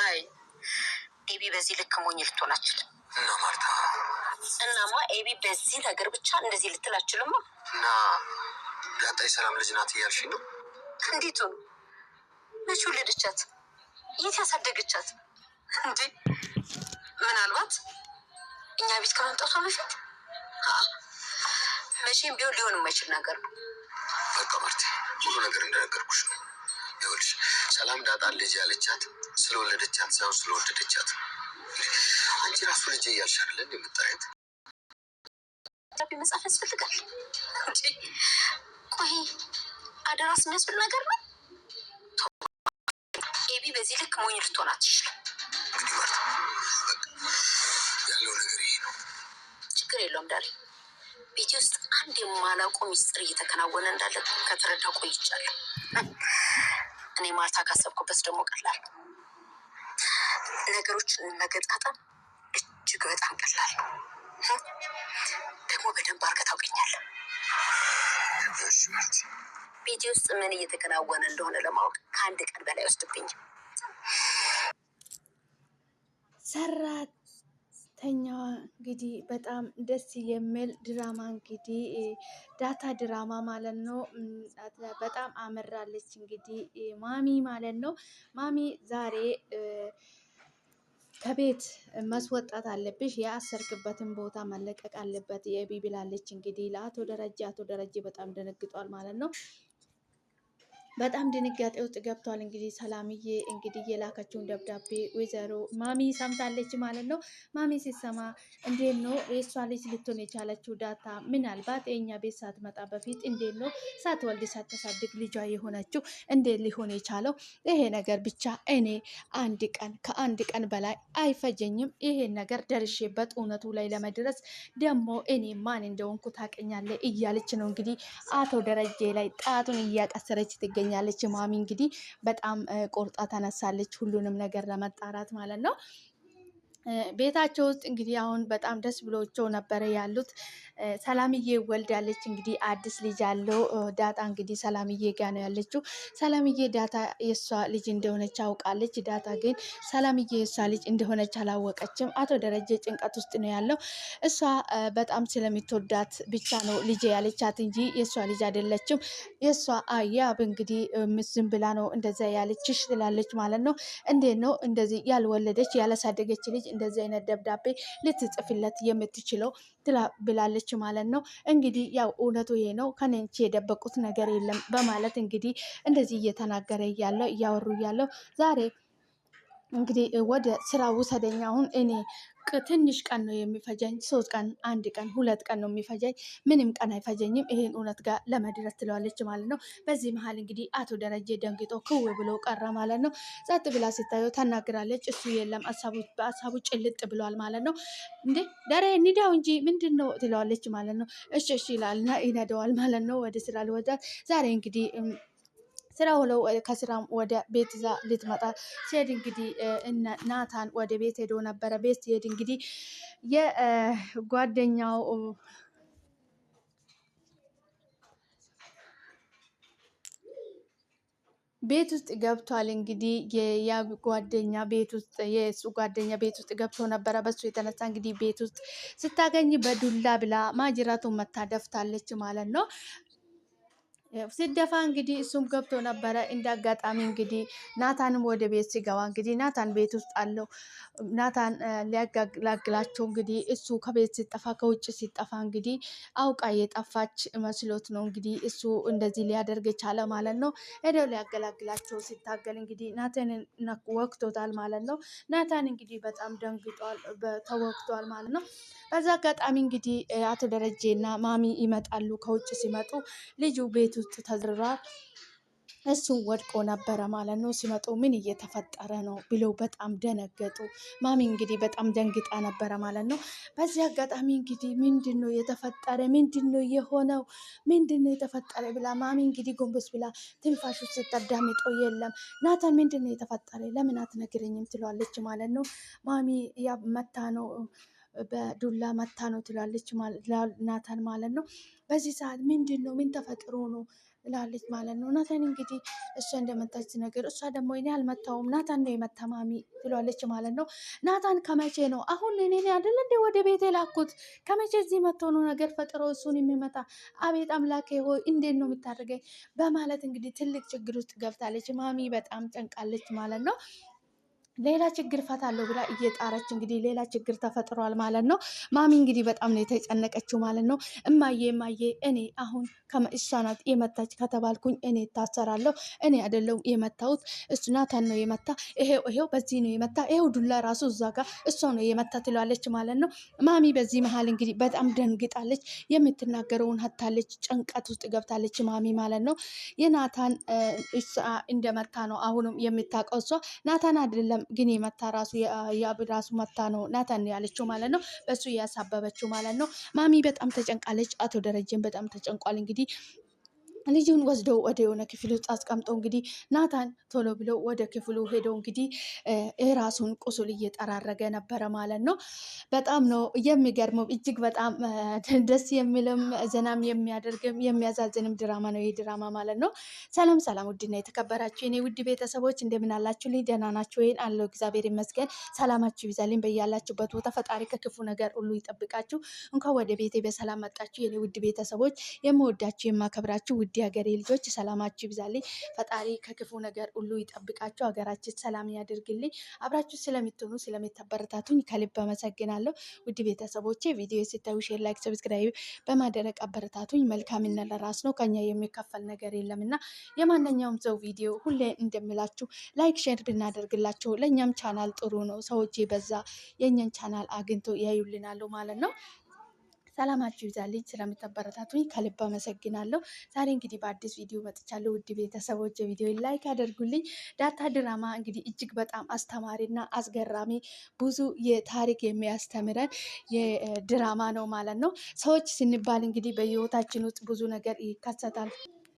አይ ኤቢ በዚህ ልክ ሞኝ ልትሆን አትችልም። እና ማርታ እናማ ኤቢ በዚህ ነገር ብቻ እንደዚህ ልትል አትችልም። እና ዳጣይ ሰላም ልጅ ናት እያልሽ ነው? እንዴት ነው? መቼ ወለደቻት? የት ያሳደገቻት? እንዴ ምናልባት እኛ ቤት ከመምጣቷ በፊት መቼም ቢሆን ሊሆን የማይችል ነገር ነው። በቃ ማርታ ሁሉ ነገር እንደነገርኩሽ ነው። ይኸውልሽ ሰላም ዳጣ ልጅ ያለቻት ስለወለደቻት ሳይሆን ስለወደደቻት። አንቺ ራሱ ልጅ እያልሽ አይደል እንደምታያት? መጽሐፍ ያስፈልጋል እንጂ ቆይ አደራስ የሚያስብል ነገር ነው። ኤቢ በዚህ ልክ ሞኝ ልትሆን አትችልም። እንግዲህ ማርታ ያለው ነገር ይሄ ነው። ችግር የለውም ዳሪ። ቤቴ ውስጥ አንድ የማላውቀው ሚስጥር እየተከናወነ እንዳለ ከተረዳሁ ቆይቻለሁ። እኔ ማርታ ካሰብኩበት ደግሞ ቀላል ነገሮችን መገጣጠም እጅግ በጣም ቀላል ነው። ደግሞ በደንብ አድርገህ ታውቀኛለህ። ቤቴ ውስጥ ምን እየተከናወነ እንደሆነ ለማወቅ ከአንድ ቀን በላይ ወስድብኝ። ሰራተኛዋ እንግዲህ በጣም ደስ የሚል ድራማ እንግዲህ ዳታ ድራማ ማለት ነው። በጣም አመራለች እንግዲህ ማሚ ማለት ነው። ማሚ ዛሬ ከቤት ማስወጣት አለብሽ፣ ያሰርክበትን ቦታ መለቀቅ አለበት የቢ ብላለች። እንግዲህ ለአቶ ደረጀ በጣም ደነግጧል ማለት ነው። በጣም ድንጋጤ ውስጥ ገብቷል። እንግዲህ ሰላምዬ እንግዲህ የላከችውን ደብዳቤ ወይዘሮ ማሚ ሰምታለች ማለት ነው። ማሚ ሲሰማ እንዴት ነው የእሷ ልጅ ልትሆን የቻለችው ዳታ? ምናልባት የእኛ ቤት ሳትመጣ በፊት እንዴት ነው ሳትወልድ ሳታሳድግ ልጇ የሆነችው? እንዴት ሊሆን የቻለው? ይሄ ነገር ብቻ እኔ ከአንድ ቀን በላይ አይፈጀኝም ይሄን ነገር ደርሼበት እውነቱ ላይ ለመድረስ ደግሞ እኔ ማን እንደሆንኩ ታውቀኛለህ እያለች ነው እንግዲህ አቶ ደረጀ ላይ ጣቱን እያቀሰረች ትገኛለች። ማሚ እንግዲህ በጣም ቆርጣ ተነሳለች ሁሉንም ነገር ለመጣራት ማለት ነው። ቤታቸው ውስጥ እንግዲህ አሁን በጣም ደስ ብሎቸው ነበረ ያሉት። ሰላምዬ ወልዳለች እንግዲህ አዲስ ልጅ አለው ዳጣ እንግዲህ ሰላምዬ ጋ ነው ያለችው። ሰላምዬ ዳታ የእሷ ልጅ እንደሆነች አውቃለች። ዳታ ግን ሰላምዬ የእሷ ልጅ እንደሆነች አላወቀችም። አቶ ደረጀ ጭንቀት ውስጥ ነው ያለው። እሷ በጣም ስለምትወዳት ብቻ ነው ልጅ ያለቻት እንጂ የእሷ ልጅ አይደለችም። የእሷ አያብ እንግዲህ ዝም ብላ ነው እንደዛ ያለችሽ ትላለች ማለት ነው። እንዴት ነው እንደዚህ ያልወለደች ያላሳደገች ልጅ እንደዚህ አይነት ደብዳቤ ልትጽፍለት የምትችለው ብላለች ማለት ነው። እንግዲህ ያው እውነቱ ይሄ ነው፣ ከነንቺ የደበቁት ነገር የለም በማለት እንግዲህ እንደዚህ እየተናገረ እያወሩ እያለው ዛሬ እንግዲህ ወደ ስራ ውሰደኝ፣ አሁን እኔ ትንሽ ቀን ነው የሚፈጀኝ፣ 3 ቀን 1 ቀን 2 ቀን ነው የሚፈጀኝ፣ ምንም ቀን አይፈጀኝም ይሄን እውነት ጋር ለመድረስ ትለዋለች ማለት ነው። በዚህ መሀል እንግዲህ አቶ ደረጀ ደንግጦ ክው ብሎ ቀረ ማለት ነው። ጸጥ ብላ ሲታየው ታናግራለች። እሱ የለም በሀሳቡ ጭልጥ ብሏል ማለት ነው። እንዴ ደሬ ኒዳው እንጂ ምንድን ነው ትለዋለች ማለት ነው። እሺ ይላልና ይነደዋል ማለት ነው። ወደ ስራ ልወዳት ዛሬ እንግዲህ ስራ ውለው ከስራ ወደ ቤት ይዛ ልትመጣ ሲሄድ እንግዲህ ናታን ወደ ቤት ሄዶ ነበረ። ቤት ሲሄድ እንግዲህ የጓደኛው ቤት ውስጥ ገብቷል። እንግዲህ ጓደኛ ቤት ውስጥ የእሱ ጓደኛ ቤት ውስጥ ገብቶ ነበረ። በሱ የተነሳ እንግዲህ ቤት ውስጥ ስታገኝ በዱላ ብላ ማጅራቱን መታ ደፍታለች ማለት ነው። ሲደፋ እንግዲህ እሱም ገብቶ ነበረ። እንደ አጋጣሚ እንግዲህ ናታንም ወደ ቤት ሲገባ እንግዲህ ናታን ቤት ውስጥ አለው። ናታን ሊያገላግላቸው እንግዲህ እሱ ከቤት ሲጠፋ ከውጭ ሲጠፋ እንግዲህ አውቃ የጠፋች መስሎት ነው እንግዲህ እሱ እንደዚህ ሊያደርግ ቻለ ማለት ነው። ሄደው ሊያገላግላቸው ሲታገል እንግዲህ ናታንን ወቅቶታል ማለት ነው። ናታን እንግዲህ በጣም ደንግጧል፣ ተወቅቷል ማለት ነው። በዛ አጋጣሚ እንግዲህ አቶ ደረጀና ማሚ ይመጣሉ። ከውጭ ሲመጡ ልጁ ቤት ውስጥ ተዘርሯል። እሱ ወድቆ ነበረ ማለት ነው። ሲመጡ ምን እየተፈጠረ ነው ብለው በጣም ደነገጡ። ማሚ እንግዲህ በጣም ደንግጣ ነበረ ማለት ነው። በዚህ አጋጣሚ እንግዲህ ምንድን ነው የተፈጠረ? ምንድን ነው የሆነው? ምንድን ነው የተፈጠረ ብላ ማሚ እንግዲህ ጎንበስ ብላ ትንፋሹ ስታዳምጦ የለም። ናታን ምንድን ነው የተፈጠረ? ለምን አትነግረኝም? ትለዋለች ማለት ነው። ማሚ ያ መታ ነው በዱላ መታ ነው ትላለች ናታን ማለት ነው። በዚህ ሰዓት ምንድን ነው ምን ተፈጥሮ ነው ላለች ማለት ነው። ናታን እንግዲህ እሷ እንደመታች ነገር እሷ ደግሞ እኔ አልመታውም ናታን ነው የመታ ማሚ ትሏለች ማለት ነው። ናታን ከመቼ ነው አሁን እኔ አይደለ እንደ ወደ ቤቴ ላኩት ከመቼ እዚህ መጥቶ ነው ነገር ፈጥሮ እሱን የሚመታ? አቤት አምላኬ ሆይ እንዴት ነው የምታደርገኝ? በማለት እንግዲህ ትልቅ ችግር ውስጥ ገብታለች። ማሚ በጣም ጨንቃለች ማለት ነው። ሌላ ችግር ፈታለሁ ብላ እየጣረች እንግዲህ ሌላ ችግር ተፈጥሯል ማለት ነው። ማሚ እንግዲህ በጣም ነው የተጨነቀችው ማለት ነው። እማዬ እኔ አሁን እሷ ናት የመታች ከተባልኩኝ እኔ እታሰራለሁ። እኔ አይደለሁም የመታሁት እሱ ናታን ነው የመታ። ይሄው በዚህ ነው የመታ። ይሄው ዱላ ራሱ እዛ ጋር እሷ ነው የመታ ትላለች ማለት ነው። ማሚ በዚህ መሀል እንግዲህ በጣም ደንግጣለች። የምትናገረውን ሀታለች። ጭንቀት ውስጥ ገብታለች ማሚ ማለት ነው። የናታን እሷ እንደመታ ነው አሁንም የምታውቀው እሷ ናታን አይደለም ግን የመታ ራሱ የአብ ራሱ መታ ነው ናታን ያለችው ማለት ነው። በሱ እያሳበበችው ማለት ነው። ማሚ በጣም ተጨንቃለች። አቶ ደረጀን በጣም ተጨንቋል። እንግዲህ ልጁን ወስደው ወደ የሆነ ክፍል ውስጥ አስቀምጠው እንግዲህ ናታን ቶሎ ብሎ ወደ ክፍሉ ሄደው እንግዲህ ራሱን ቁስል እየጠራረገ ነበረ ማለት ነው። በጣም ነው የሚገርመው። እጅግ በጣም ደስ የሚልም ዘናም የሚያደርግም የሚያዛዝንም ድራማ ነው ይህ ድራማ ማለት ነው። ሰላም ሰላም፣ ውድና የተከበራችሁ የኔ ውድ ቤተሰቦች እንደምን አላችሁ? ልኝ ደህና ናችሁ ወይን? አለው እግዚአብሔር ይመስገን። ሰላማችሁ ይብዛልኝ በያላችሁበት ቦታ። ፈጣሪ ከክፉ ነገር ሁሉ ይጠብቃችሁ። እንኳን ወደ ቤቴ በሰላም መጣችሁ የኔ ውድ ቤተሰቦች። የምወዳችሁ የማከብራችሁ ውድ ሀገሬ ልጆች ሰላማችሁ ይብዛልኝ። ፈጣሪ ከክፉ ነገር ሁሉ ይጠብቃችሁ። ሀገራችን ሰላም ያድርግልኝ። አብራችሁ ስለምትሆኑ ስለምታበረታቱኝ ከልብ አመሰግናለሁ። ውድ ቤተሰቦቼ ቪዲዮ ስታዩ ሼር፣ ላይክ፣ ሰብስክራይብ በማድረግ አበረታቱኝ። መልካምነት ለራስ ነው፣ ከኛ የሚከፈል ነገር የለምና የማንኛውም ሰው ቪዲዮ ሁሌ እንደምላችሁ ላይክ ሼር ብናደርግላቸው ለእኛም ቻናል ጥሩ ነው። ሰዎች በዛ የእኛን ቻናል አግኝቶ ያዩልናሉ ማለት ነው። ሰላማችሁ ይብዛልኝ። ስለምታበረታቱኝ ከልብ አመሰግናለሁ። ዛሬ እንግዲህ በአዲስ ቪዲዮ መጥቻለሁ። ውድ ቤተሰቦች ቪዲዮ ላይክ አድርጉልኝ። ዳታ ድራማ እንግዲህ እጅግ በጣም አስተማሪና አስገራሚ ብዙ የታሪክ የሚያስተምረን የድራማ ነው ማለት ነው። ሰዎች ስንባል እንግዲህ በህይወታችን ውስጥ ብዙ ነገር ይከሰታል።